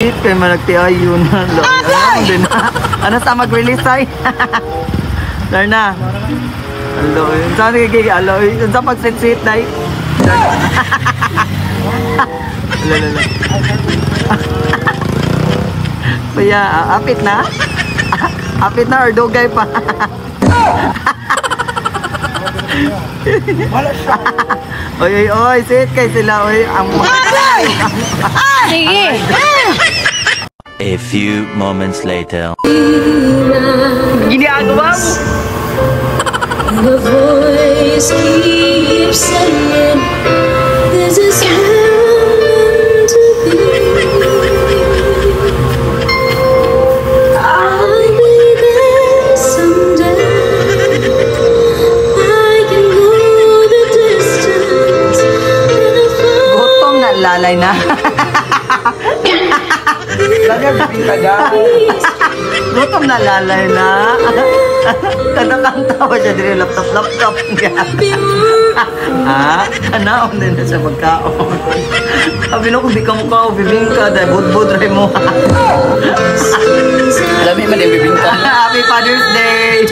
Sweet kay malagtiayon. Ano din na. Ano sa mag-release ay? Darna. Hello. Saan nagiging alo? Saan pag sweet na eh? Lala. Kaya, apit na? Apit na or dugay pa? Oy, sweet kay sila. Oy, ang Sige. A few moments later. Ginagawa mo? The voice keeps saying, this is how I'm meant to be. I'll be there someday. I can go the distance. Gutong na lalay na. Gutong na lalay na. Kadakanta pa siya diri laptop. Kanaon din na siya magkaon. Sabi na kung di ka mukha o bibingka dahil budbud rin mo. Alam mo man yung bibingka. Happy Father's Day!